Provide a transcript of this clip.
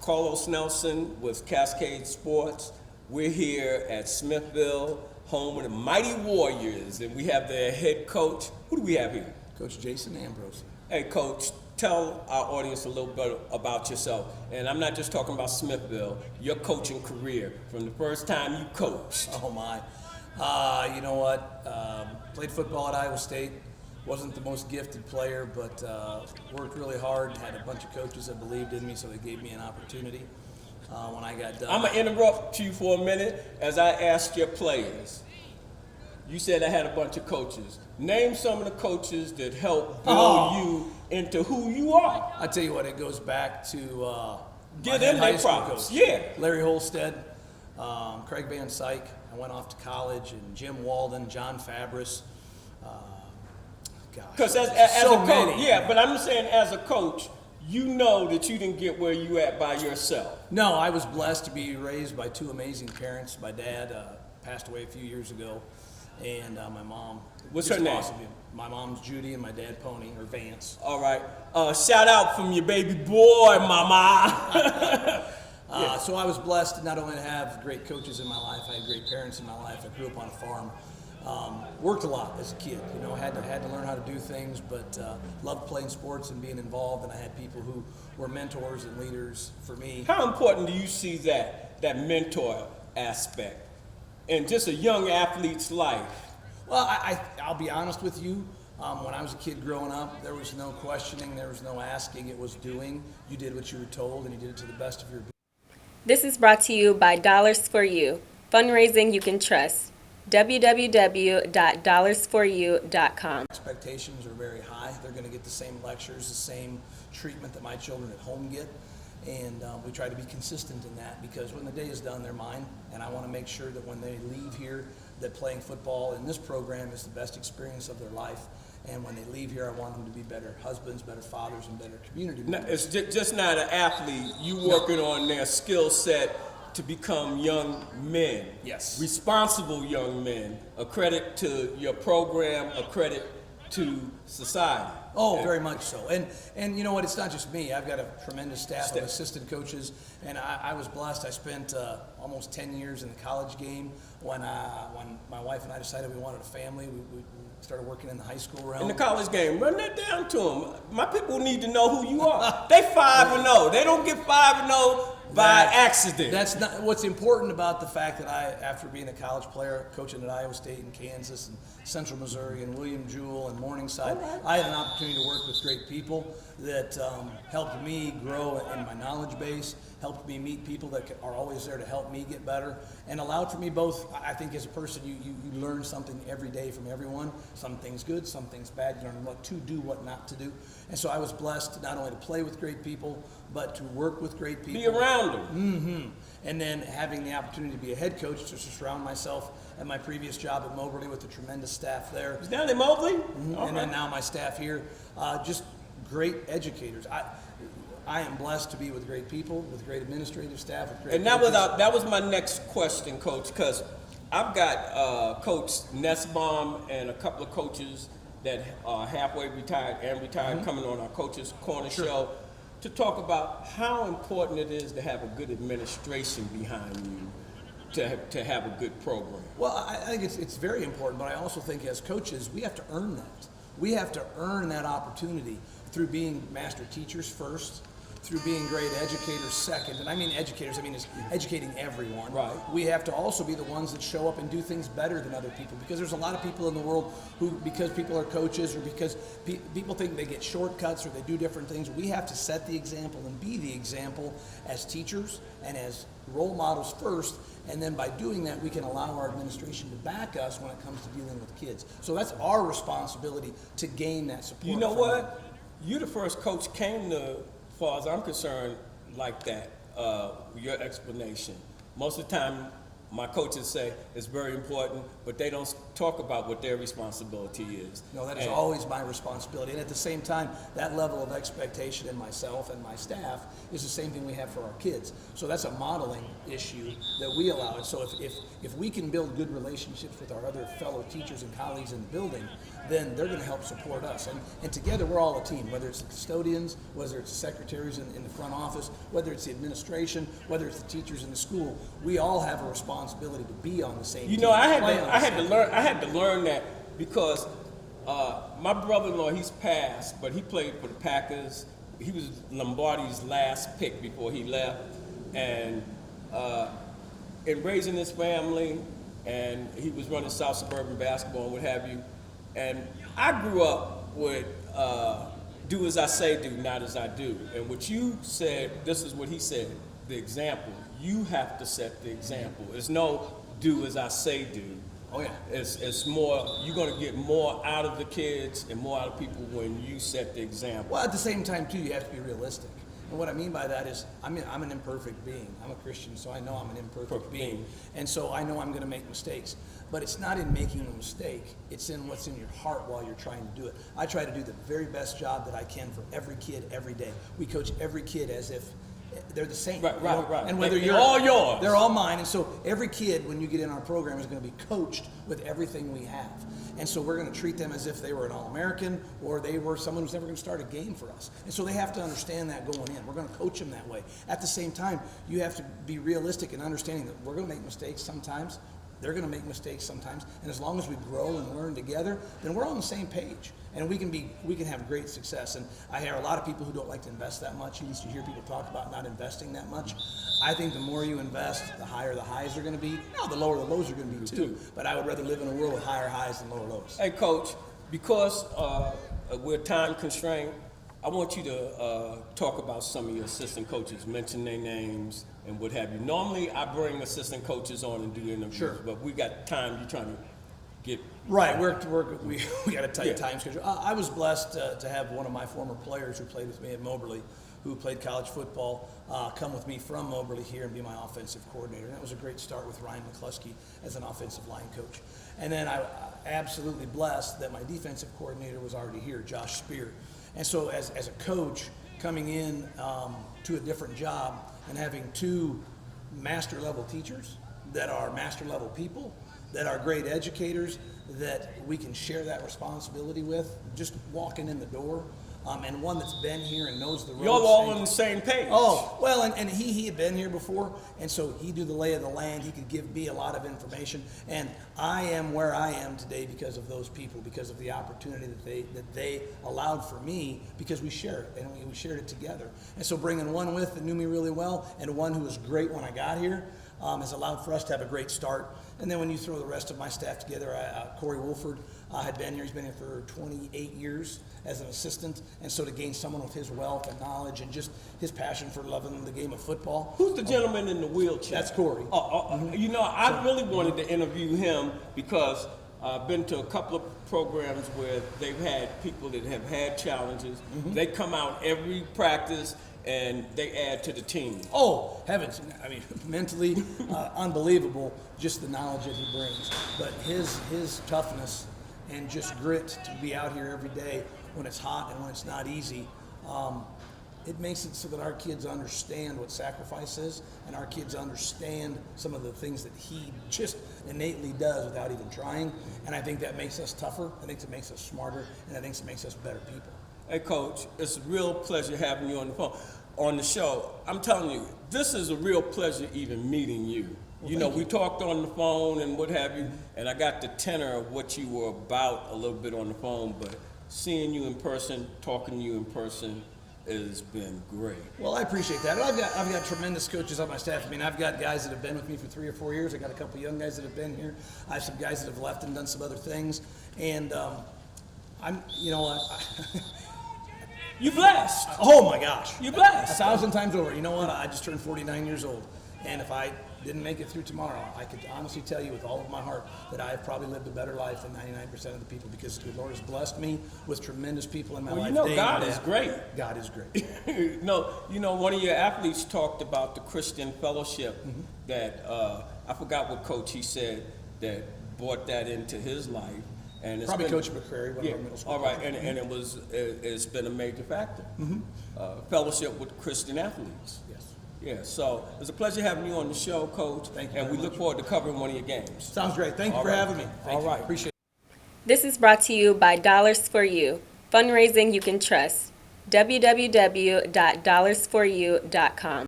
Carlos Nelson with Cascade Sports. We're here at Smithville, home of the Mighty Warriors, and we have their head coach. Who do we have here? Coach Jason Ambroson. Hey, Coach, tell our audience a little bit about yourself. And I'm not just talking about Smithville, your coaching career, from the first time you coached. Oh, my. You know what? Played football at Iowa State. Wasn't the most gifted player, but worked really hard. Had a bunch of coaches that believed in me, so they gave me an opportunity when I got done. I'm going to interrupt you for a minute as I asked your players. You said I had a bunch of coaches. Name some of the coaches that helped build you into who you are. I tell you what, it goes back to Give them their props. Yeah. Larry Holstead, Craig Van Syke. I went off to college, and Jim Walden, John Fabris. Because as so a coach, many. yeah, but I'm saying as a coach, you know that you didn't get where you at by yourself. No, I was blessed to be raised by two amazing parents. My dad passed away a few years ago, and my mom. What's her name? Awesome. My mom's Judy, and my dad Pony, or Vance. All right. Shout out from your baby boy, mama. So I was blessed to not only have great coaches in my life, I had great parents in my life. I grew up on a farm. Worked a lot as a kid, you know, had to learn how to do things, but loved playing sports and being involved, and I had people who were mentors and leaders for me. How important do you see that mentor aspect in just a young athlete's life? Well, I'll be honest with you. When I was a kid growing up, there was no questioning, there was no asking, it was doing. You did what you were told, and you did it to the best of your ability. This is brought to you by Dollars for You, fundraising you can trust. www.dollarsforyou.com. Expectations are very high. They're going to get the same lectures, the same treatment that my children at home get. And we try to be consistent in that, because when the day is done, they're mine. And I want to make sure that when they leave here, that playing football in this program is the best experience of their life. And when they leave here, I want them to be better husbands, better fathers, and better community members. It's just not an athlete. You working on their skill set to become young men. Yes. Responsible young men. A credit to your program, a credit to society. Oh, very much so. And you know what, it's not just me. I've got a tremendous staff of assistant coaches, and I was blessed. I spent almost 10 years in the college game. When my wife and I decided we wanted a family, we started working in the high school realm. In the college game, run that down to them. My people need to know who you are. They 5-0. They don't get 5-0 by accident. That's not what's important about the fact that after being a college player, coaching at Iowa State and Kansas and Central Missouri and William Jewell and Morningside, I had an opportunity to work with great people that helped me grow in my knowledge base, helped me meet people that are always there to help me get better, and allowed for me both. I think as a person, you learn something every day from everyone. Some things good, some things bad. You learn what to do, what not to do. And so I was blessed not only to play with great people, but to work with great people. Be around them. Mm-hmm. And then having the opportunity to be a head coach, to surround myself at my previous job at Moberly with a tremendous staff there. Is down in Moberly? Mm-hmm. And then now my staff here, just great educators. I am blessed to be with great people, with great administrative staff, with great. And that was my next question, Coach, because I've got Coach Nussbaum and a couple of coaches that are halfway retired and retired coming on our Coaches Corner show to talk about how important it is to have a good administration behind you to have a good program. Well, I think it's very important, but I also think as coaches, we have to earn that. We have to earn that opportunity through being master teachers first, through being great educators second. And I mean educators, I mean is educating everyone. Right. We have to also be the ones that show up and do things better than other people, because there's a lot of people in the world who, because people are coaches or because people think they get shortcuts or they do different things, we have to set the example and be the example as teachers and as role models first. And then by doing that, we can allow our administration to back us when it comes to dealing with kids. So that's our responsibility to gain that support. You know what? You the first coach came to, as far as I'm concerned, like that, your explanation. Most of the time, my coaches say it's very important, but they don't talk about what their responsibility is. No, that is And- always my responsibility. And at the same time, that level of expectation in myself and my staff is the same thing we have for our kids. So that's a modeling issue that we allow. And so if we can build good relationships with our other fellow teachers and colleagues in the building, then they're going to help support us. And together we're all a team, whether it's the custodians, whether it's the secretaries in the front office, whether it's the administration, whether it's the teachers in the school. We all have a responsibility to be on the same team. You know, I play on the had same to learn that because my brother-in-law, he's passed, but he played for the Packers. He was Lombardi's last pick before he left, and in raising his family, and he was running South Suburban basketball and what have you. And I grew up with do as I say, do, not as I do. And what you said, this is what he said, the example. You have to set the example. It's no do as I say, do. Oh, yeah. It's more, you're going to get more out of the kids and more out of people when you set the example. Well, at the same time, too, you have to be realistic. And what I mean by that is, I'm an imperfect being. I'm a Christian, so I know I'm an imperfect being. And so I know I'm going to make mistakes. But it's not in making a mistake. It's in what's in your heart while you're trying to do it. I try to do the very best job that I can for every kid every day. We coach every kid as if they're the same. Right. And whether They're all yours. They're all mine. And so every kid, when you get in our program, is going to be coached with everything we have. And so we're going to treat them as if they were an All-American or they were someone who's never going to start a game for us. And so they have to understand that going in. We're going to coach them that way. At the same time, you have to be realistic in understanding that we're going to make mistakes sometimes. They're going to make mistakes sometimes. And as long as we grow and learn together, then we're on the same page. And we can have great success. And I hear a lot of people who don't like to invest that much. You used to hear people talk about not investing that much. I think the more you invest, the higher the highs are going to be. No, the lower the lows are going to be too. But I would rather live in a world with higher highs than lower lows. Hey, Coach, because we're time constrained, I want you to talk about some of your assistant coaches, mention their names and what have you. Normally, I bring assistant coaches on and do interviews, Sure. but we got time. You're trying to get Right, we got a tight time schedule. I was blessed to have one of my former players who played with me at Moberly, who played college football, come with me from Moberly here and be my offensive coordinator. And that was a great start with Ryan McCluskey as an offensive line coach. And then I absolutely blessed that my defensive coordinator was already here, Josh Spear. And so as a coach, coming in to a different job and having two master level teachers that are master level people, that are great educators, that we can share that responsibility with, just walking in the door, and one that's been here and knows the ropes. Y'all all on the same page. Oh, well, and he had been here before, and so he knew the lay of the land. He could give me a lot of information, and I am where I am today because of those people, because of the opportunity that they allowed for me, because we shared it, and we shared it together. And so bringing one with that knew me really well, and one who was great when I got here, has allowed for us to have a great start. And then when you throw the rest of my staff together, Corey Wolford had been here. He's been here for 28 years as an assistant. And so to gain someone with his wealth and knowledge and just his passion for loving the game of football. Who's the gentleman in the wheelchair? That's Corey. You know, I really wanted to interview him because I've been to a couple of programs where they've had people that have had challenges. They come out every practice and they add to the team. Oh, heavens. I mean, mentally unbelievable, just the knowledge that he brings. But his toughness and just grit to be out here every day when it's hot and when it's not easy, it makes it so that our kids understand what sacrifice is, and our kids understand some of the things that he just innately does without even trying. And I think that makes us tougher. I think it makes us smarter, and I think it makes us better people. Hey, Coach, it's a real pleasure having you on the phone, on the show. I'm telling you, this is a real pleasure even meeting you. Well, you know, thank we you. talked on the phone and what have you, and I got the tenor of what you were about a little bit on the phone, but seeing you in person, talking to you in person, has been great. Well, I appreciate that. I've got tremendous coaches on my staff. I mean, I've got guys that have been with me for 3 or 4 years. I got a couple young guys that have been here. I have some guys that have left and done some other things. And You blessed. Oh my gosh. You blessed. 1,000 times over. You know what? I just turned 49 years old. And if I didn't make it through tomorrow, I could honestly tell you with all of my heart that I have probably lived a better life than 99% of the people, because the Lord has blessed me with tremendous people in my Well, life. you know, day in God and is day out. great. God is great. No, you know, one of your athletes talked about the Christian fellowship that, I forgot what coach he said that brought that into his life. And it's Probably been, Coach McCrary, one of our middle school all right, coaches. and it's been a major factor. Fellowship with Christian athletes. Yes. Yeah, so it's a pleasure having you on the show, Coach. Thank you and very we look much. forward to covering one of your games. Sounds great. Thank you All for right. having me. Thank All you. right. Appreciate it. This is brought to you by Dollars for You, fundraising you can trust. www.dollarsforyou.com.